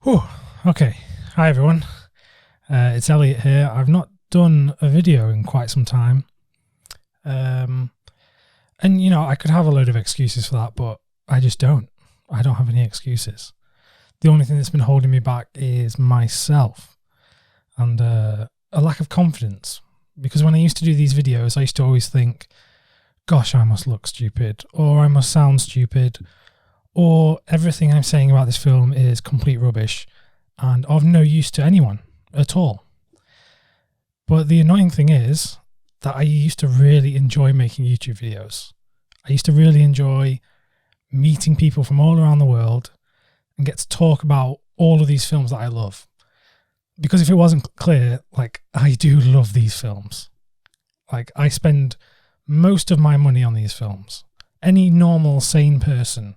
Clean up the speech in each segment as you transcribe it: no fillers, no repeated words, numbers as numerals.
Whew, okay. Hi everyone. It's Elliot here. I've not done a video in quite some time. And I could have a load of excuses for that, but I just don't. I don't have any excuses. The only thing that's been holding me back is myself and a lack of confidence. Because when I used to do these videos, I used to always think, gosh, I must look stupid, or I must sound stupid, or everything I'm saying about this film is complete rubbish and of no use to anyone at all. But the annoying thing is that I used to really enjoy making YouTube videos. I used to really enjoy meeting people from all around the world and get to talk about all of these films that I love. Because if it wasn't clear, I do love these films. I spend most of my money on these films. Any normal, sane person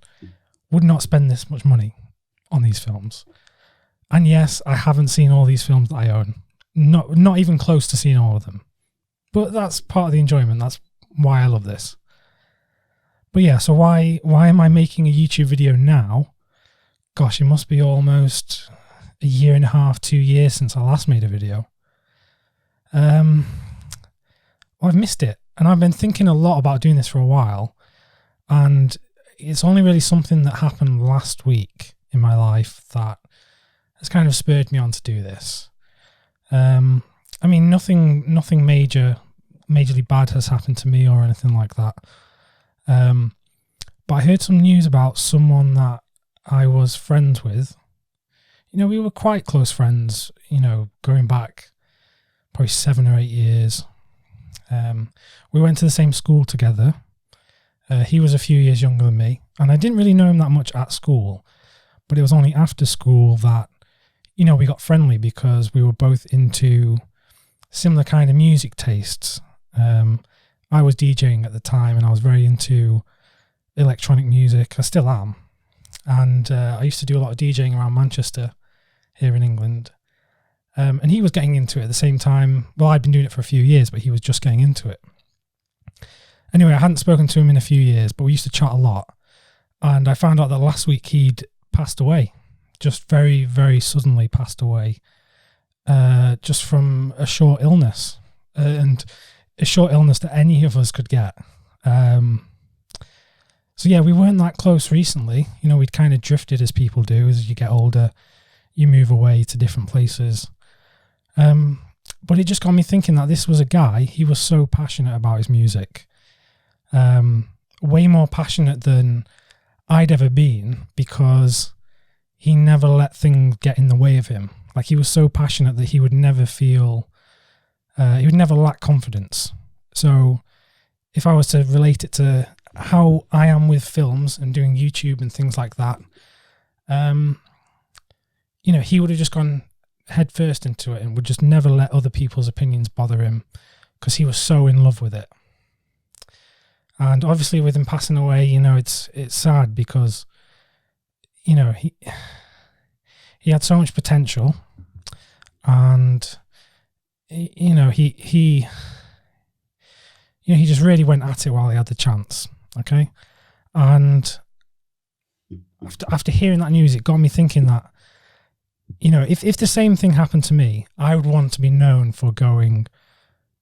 would not spend this much money on these films. And yes, I haven't seen all these films that I own. Not even close to seeing all of them. But that's part of the enjoyment. That's why I love this. But yeah, so why am I making a YouTube video now? Gosh, it must be almost a year and a half, 2 years since I last made a video. I've missed it. And I've been thinking a lot about doing this for a while. And it's only really something that happened last week in my life that has kind of spurred me on to do this. Nothing majorly bad has happened to me or anything like that. But I heard some news about someone that I was friends with. We were quite close friends, going back probably 7 or 8 years. We went to the same school together. He was a few years younger than me, and I didn't really know him that much at school, but it was only after school that, we got friendly because we were both into similar kind of music tastes. I was DJing at the time, and I was very into electronic music. I still am. And I used to do a lot of DJing around Manchester here in England. And he was getting into it at the same time. Well, I'd been doing it for a few years, but he was just getting into it. Anyway, I hadn't spoken to him in a few years, but we used to chat a lot. And I found out that last week he'd passed away. Just very, very suddenly passed away. Just from a short illness. And a short illness that any of us could get. So yeah, we weren't that close recently. We'd kind of drifted as people do. As you get older, you move away to different places. But it just got me thinking that this was a guy, he was so passionate about his music. Way more passionate than I'd ever been, because he never let things get in the way of him. He was so passionate that he would never feel, he would never lack confidence. So if I was to relate it to how I am with films and doing YouTube and things like that, he would have just gone head first into it and would just never let other people's opinions bother him, because he was so in love with it. And obviously with him passing away, it's sad because, he had so much potential, and, he just really went at it while he had the chance. Okay. And after hearing that news, it got me thinking that, if the same thing happened to me, I would want to be known for going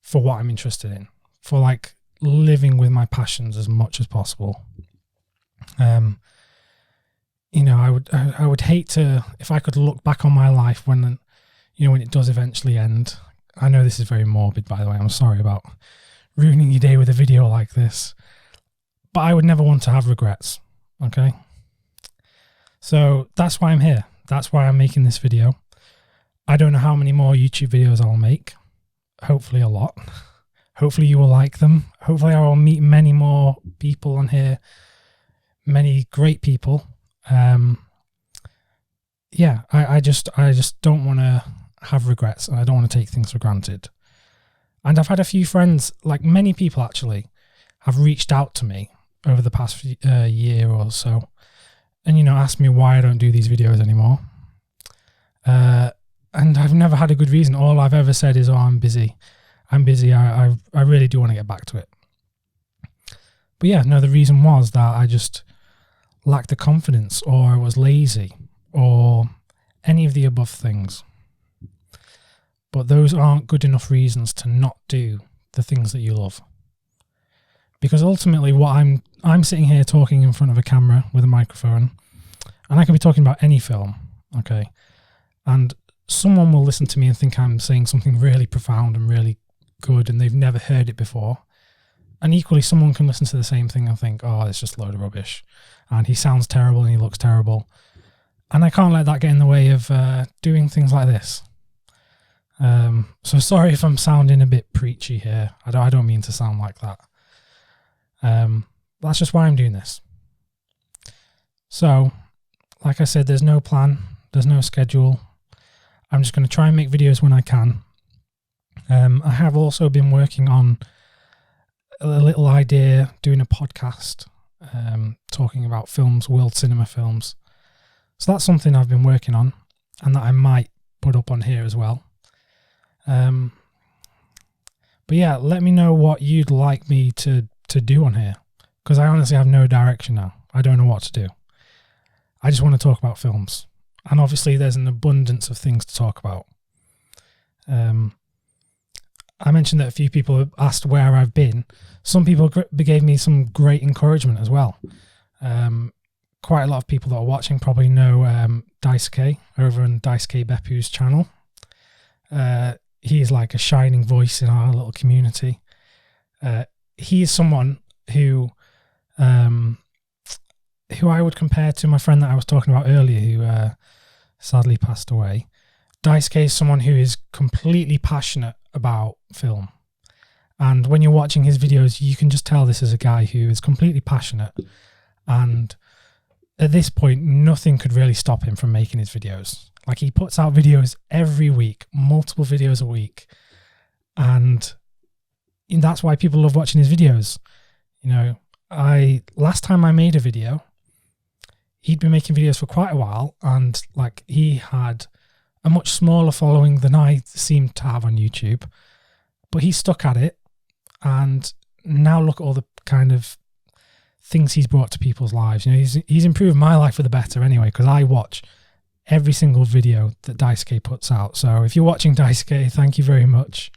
for what I'm interested in, for living with my passions as much as possible. I would hate to, if I could look back on my life when it does eventually end. I know this is very morbid, by the way. I'm sorry about ruining your day with a video like this, but I would never want to have regrets. Okay. So that's why I'm here. That's why I'm making this video. I don't know how many more YouTube videos I'll make. Hopefully a lot. Hopefully you will like them. Hopefully I will meet many more people on here. Many great people. I just don't want to have regrets, and I don't want to take things for granted. And I've had a few friends, many people actually, have reached out to me over the past year or so, and asked me why I don't do these videos anymore. And I've never had a good reason. All I've ever said is, I'm busy. I really do want to get back to it. But yeah, no, the reason was that I just lacked the confidence, or I was lazy, or any of the above things. But those aren't good enough reasons to not do the things that you love. Because ultimately what I'm sitting here talking in front of a camera with a microphone, and I could be talking about any film, okay? And someone will listen to me and think I'm saying something really profound and really good and they've never heard it before. And equally, someone can listen to the same thing and think, oh, it's just a load of rubbish. And he sounds terrible and he looks terrible. And I can't let that get in the way of doing things like this. So sorry if I'm sounding a bit preachy here. I don't mean to sound like that. That's just why I'm doing this. So, like I said, there's no plan. There's no schedule. I'm just going to try and make videos when I can. I have also been working on a little idea, doing a podcast, talking about films, world cinema films. So that's something I've been working on and that I might put up on here as well. But yeah, let me know what you'd like me to do on here, because I honestly have no direction now. I don't know what to do. I just want to talk about films. And obviously there's an abundance of things to talk about. I mentioned that a few people have asked where I've been. Some people gave me some great encouragement as well. Quite a lot of people that are watching probably know Daisuke over on Daisuke Beppu's channel. He is like a shining voice in our little community. He is someone who I would compare to my friend that I was talking about earlier, who sadly passed away. Daisuke is someone who is completely passionate about film. And when you're watching his videos, you can just tell this is a guy who is completely passionate. And at this point, nothing could really stop him from making his videos. Like, he puts out videos every week, multiple videos a week. And that's why people love watching his videos. You know, last time I made a video, he'd been making videos for quite a while, and like, he had a much smaller following than I seem to have on YouTube, but he stuck at it. And now look at all the kind of things he's brought to people's lives. You know, he's improved my life for the better anyway, because I watch every single video that Daisuke puts out. So if you're watching, Daisuke, thank you very much.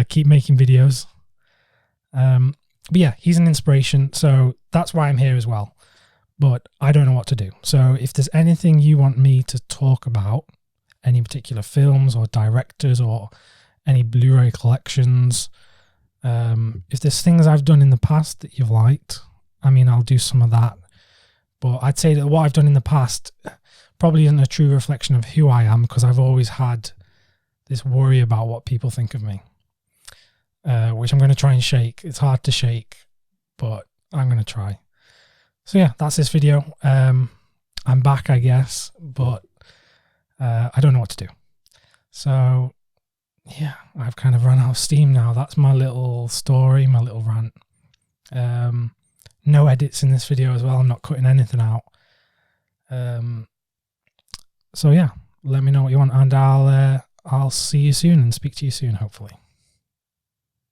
Keep making videos. But yeah, he's an inspiration, so that's why I'm here as well. But I don't know what to do. So if there's anything you want me to talk about, any particular films or directors or any Blu-ray collections, if there's things I've done in the past that you've liked, I mean, I'll do some of that. But I'd say that what I've done in the past probably isn't a true reflection of who I am, because I've always had this worry about what people think of me, which I'm going to try and shake. It's hard to shake, but I'm going to try. So yeah, that's this video. I'm back, I guess, but I don't know what to do. So yeah, I've kind of run out of steam now. That's my little story, my little rant. No edits in this video as well. I'm not cutting anything out. So yeah, let me know what you want, and I'll see you soon and speak to you soon, hopefully.